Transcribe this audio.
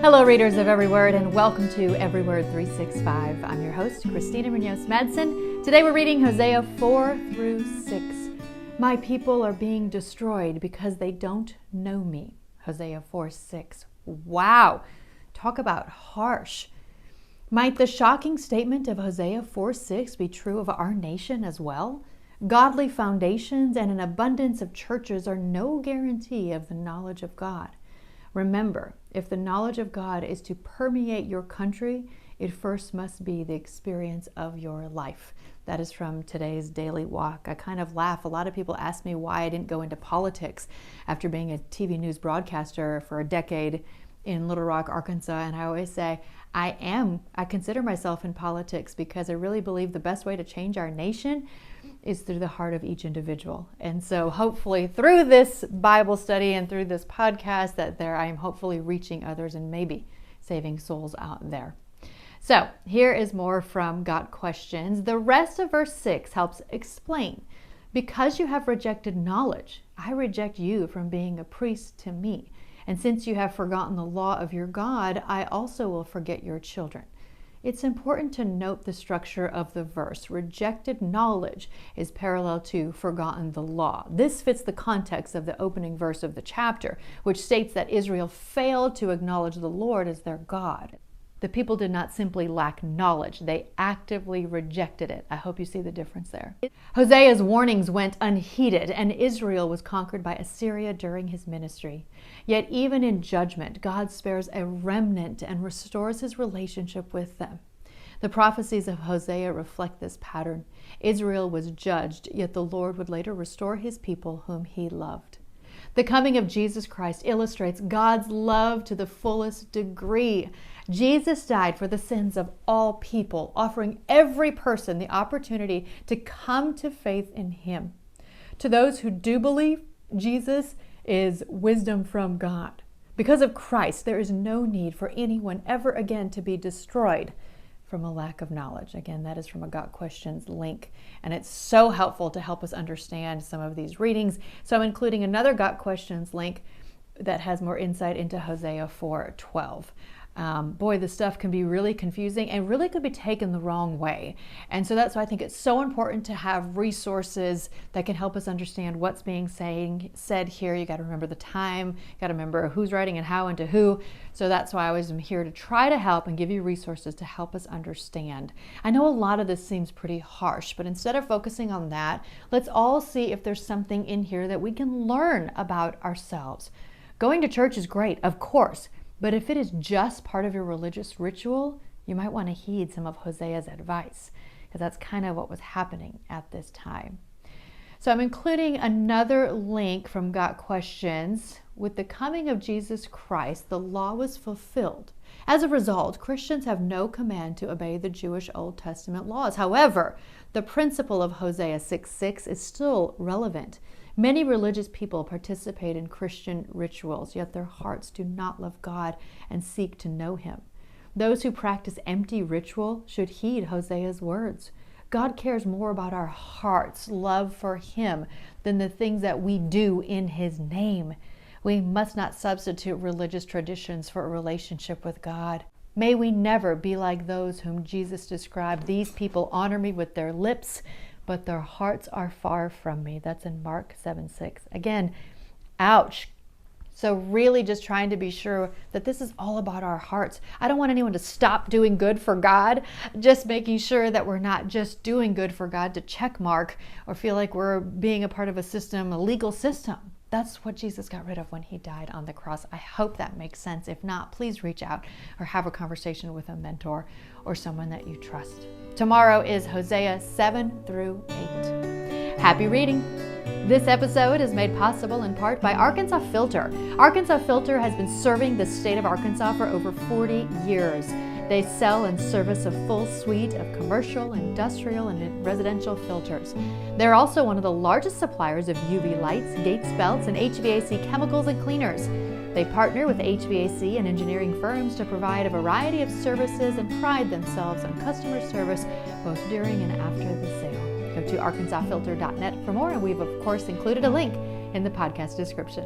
Hello, readers of Every Word, and welcome to Every Word 365. I'm your host, Christina Munoz-Madsen. Today we're reading Hosea 4 through 6. My people are being destroyed because they don't know me. Hosea 4:6. Wow, talk about harsh. Might the shocking statement of Hosea 4:6 be true of our nation as well? Godly foundations and an abundance of churches are no guarantee of the knowledge of God. Remember, if the knowledge of God is to permeate your country, it first must be the experience of your life. That is from today's Daily Walk. I kind of laugh. A lot of people ask me why I didn't go into politics after being a TV news broadcaster for a decade in Little Rock, Arkansas. And I always say, I consider myself in politics because I really believe the best way to change our nation is through the heart of each individual. And so hopefully through this Bible study and through this podcast I am hopefully reaching others and maybe saving souls out there. So here is more from Got Questions. The rest of verse 6 helps explain. Because you have rejected knowledge, I reject you from being a priest to me. And since you have forgotten the law of your God, I also will forget your children. It's important to note the structure of the verse. Rejected knowledge is parallel to forgotten the law. This fits the context of the opening verse of the chapter, which states that Israel failed to acknowledge the Lord as their God. The people did not simply lack knowledge, they actively rejected it. I hope you see the difference there. Hosea's warnings went unheeded, and Israel was conquered by Assyria during his ministry. Yet even in judgment, God spares a remnant and restores his relationship with them. The prophecies of Hosea reflect this pattern. Israel was judged, yet the Lord would later restore his people whom he loved. The coming of Jesus Christ illustrates God's love to the fullest degree. Jesus died for the sins of all people, offering every person the opportunity to come to faith in him. To those who do believe, Jesus is wisdom from God. Because of Christ, there is no need for anyone ever again to be destroyed from a lack of knowledge. Again, that is from a Got Questions link, and it's so helpful to help us understand some of these readings. So I'm including another Got Questions link that has more insight into Hosea 4:12. Boy, this stuff can be really confusing and really could be taken the wrong way. And so that's why I think it's so important to have resources that can help us understand what's being said here. You got to remember the time, you got to remember who's writing and how and to who. So that's why I always am here to try to help and give you resources to help us understand. I know a lot of this seems pretty harsh, but instead of focusing on that, let's all see if there's something in here that we can learn about ourselves. Going to church is great, of course. But if it is just part of your religious ritual, you might want to heed some of Hosea's advice, because that's kind of what was happening at this time. So I'm including another link from Got Questions. With the coming of Jesus Christ, the law was fulfilled. As a result, Christians have no command to obey the Jewish Old Testament laws. However, the principle of Hosea 6:6 is still relevant. Many religious people participate in Christian rituals, yet their hearts do not love God and seek to know him. Those who practice empty ritual should heed Hosea's words. God cares more about our heart's love for him than the things that we do in his name. We must not substitute religious traditions for a relationship with God. May we never be like those whom Jesus described. These people honor me with their lips, but their hearts are far from me. That's in Mark 7:6. Again, ouch. So really just trying to be sure that this is all about our hearts. I don't want anyone to stop doing good for God, just making sure that we're not just doing good for God to check mark or feel like we're being a part of a system, a legal system. That's what Jesus got rid of when he died on the cross. I hope that makes sense. If not, please reach out or have a conversation with a mentor or someone that you trust. Tomorrow is Hosea 7 through 8. Happy reading. This episode is made possible in part by Arkansas Filter. Arkansas Filter has been serving the state of Arkansas for over 40 years. They sell and service a full suite of commercial, industrial, and residential filters. They're also one of the largest suppliers of UV lights, gates, belts, and HVAC chemicals and cleaners. They partner with HVAC and engineering firms to provide a variety of services and pride themselves on customer service both during and after the sale. Go to arkansasfilter.net for more, and we've of course included a link in the podcast description.